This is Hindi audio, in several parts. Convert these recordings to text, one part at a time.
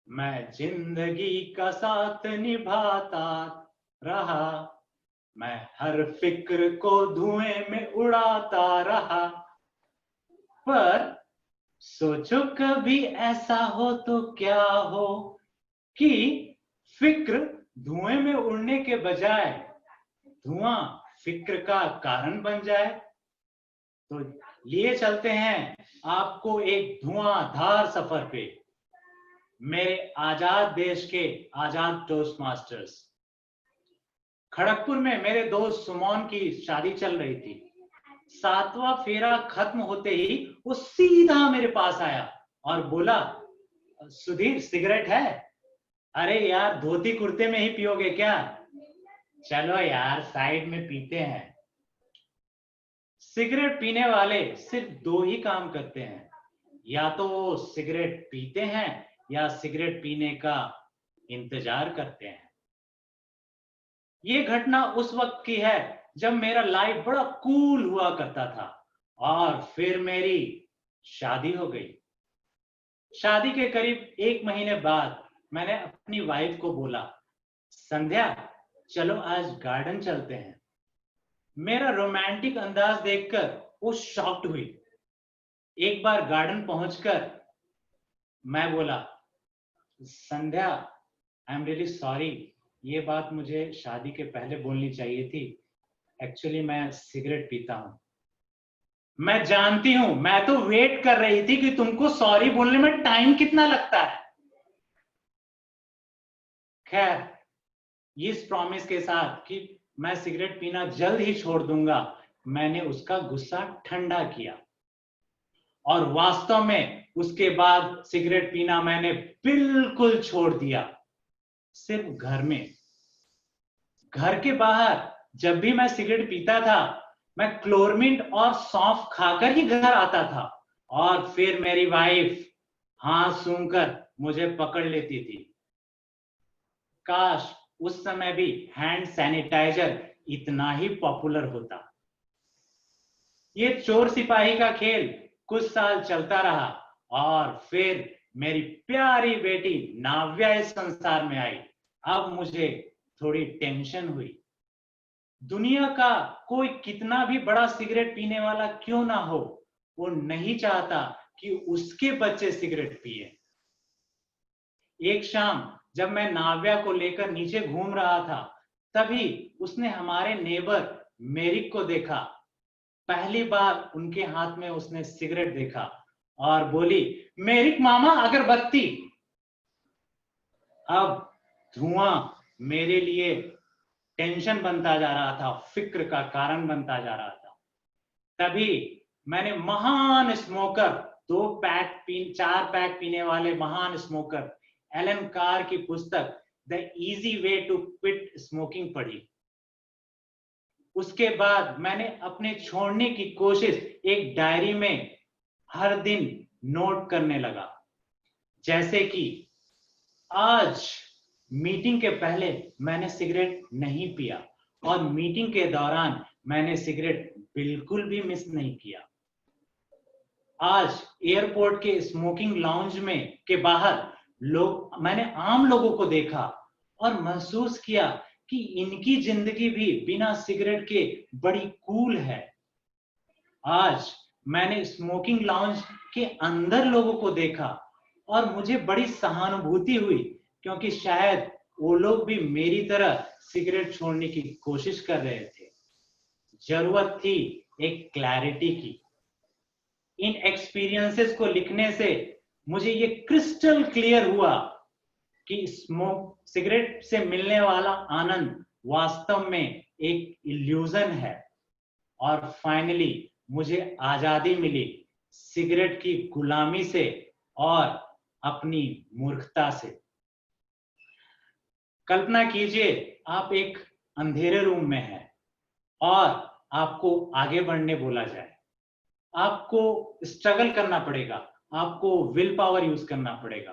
मैं जिंदगी का साथ निभाता रहा, मैं हर फिक्र को धुएं में उड़ाता रहा। पर सोचो कभी ऐसा हो तो क्या हो कि फिक्र धुएं में उड़ने के बजाय धुआं फिक्र का कारण बन जाए। तो लिए चलते हैं आपको एक धुआंधार सफर पे, मेरे आजाद देश के आजाद टोस्ट मास्टर्स। खड़गपुर में मेरे दोस्त सुमन की शादी चल रही थी। 7वां फेरा खत्म होते ही वो सीधा मेरे पास आया और बोला, सुधीर सिगरेट है? अरे यार, धोती कुर्ते में ही पियोगे क्या? चलो यार साइड में पीते हैं। सिगरेट पीने वाले सिर्फ दो ही काम करते हैं, या तो वो सिगरेट पीते हैं या सिगरेट पीने का इंतजार करते हैं। ये घटना उस वक्त की है जब मेरा लाइफ बड़ा कूल हुआ करता था और फिर मेरी शादी हो गई। शादी के करीब 1 महीने बाद मैंने अपनी वाइफ को बोला, संध्या चलो आज गार्डन चलते हैं। मेरा रोमांटिक अंदाज देखकर वो शॉक्ड हुई। एक बार गार्डन पहुंचकर मैं बोला, संध्या आई एम रियली सॉरी, ये बात मुझे शादी के पहले बोलनी चाहिए थी। एक्चुअली मैं सिगरेट पीता हूं। मैं जानती हूं, मैं तो वेट कर रही थी कि तुमको सॉरी बोलने में टाइम कितना लगता है। खैर, इस प्रॉमिस के साथ कि मैं सिगरेट पीना जल्द ही छोड़ दूंगा, मैंने उसका गुस्सा ठंडा किया और वास्तव में उसके बाद सिगरेट पीना मैंने बिल्कुल छोड़ दिया। सिर्फ घर में। घर के बाहर जब भी मैं सिगरेट पीता था, मैं क्लोरमिंट और सौंफ खाकर ही घर आता था और फिर मेरी वाइफ हाथ सूंघकर मुझे पकड़ लेती थी। काश उस समय भी हैंड सैनिटाइजर इतना ही पॉपुलर होता। ये चोर सिपाही का खेल कुछ साल चलता रहा और फिर मेरी प्यारी बेटी नाव्या इस संसार में आई। अब मुझे थोड़ी टेंशन हुई। दुनिया का कोई कितना भी बड़ा सिगरेट पीने वाला क्यों ना हो, वो नहीं चाहता कि उसके बच्चे सिगरेट पिए। एक शाम जब मैं नाव्या को लेकर नीचे घूम रहा था, तभी उसने हमारे नेबर मेरिक को देखा। पहली बार उनके हाथ में उसने सिगरेट देखा और बोली, मेरिक मामा अगरबत्ती। अब धुआं मेरे लिए टेंशन बनता जा रहा था, फिक्र का कारण बनता जा रहा था। तभी मैंने महान स्मोकर, 4 पैक पीने वाले महान स्मोकर एलन कार की पुस्तक the easy way to quit smoking पढ़ी। उसके बाद मैंने अपने छोड़ने की कोशिश एक डायरी में हर दिन नोट करने लगा। जैसे कि आज मीटिंग के पहले मैंने सिगरेट नहीं पिया और मीटिंग के दौरान मैंने सिगरेट बिल्कुल भी मिस नहीं किया। आज एयरपोर्ट के स्मोकिंग लाउंज में के बाहर मैंने आम लोगों को देखा और महसूस किया कि इनकी जिंदगी भी बिना सिगरेट के बड़ी कूल है। आज मैंने स्मोकिंग लाउंज के अंदर लोगों को देखा और मुझे बड़ी सहानुभूति हुई, क्योंकि शायद वो लोग भी मेरी तरह सिगरेट छोड़ने की कोशिश कर रहे थे। जरूरत थी एक क्लैरिटी की। इन एक्सपीरियंसेस को लिखने से मुझे ये क्रिस्टल क्लियर हुआ कि सिगरेट से मिलने वाला आनंद वास्तव में एक इल्यूजन है। और फाइनली मुझे आजादी मिली सिगरेट की गुलामी से और अपनी मूर्खता से। कल्पना कीजिए, आप एक अंधेरे रूम में हैं और आपको आगे बढ़ने बोला जाए। आपको स्ट्रगल करना पड़ेगा, आपको विल पावर यूज करना पड़ेगा।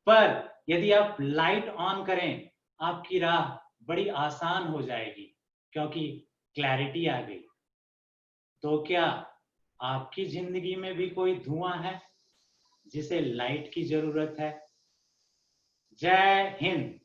पर यदि आप लाइट ऑन करें, आपकी राह बड़ी आसान हो जाएगी, क्योंकि क्लैरिटी आ गई। तो क्या आपकी जिंदगी में भी कोई धुआं है जिसे लाइट की जरूरत है? जय हिंद।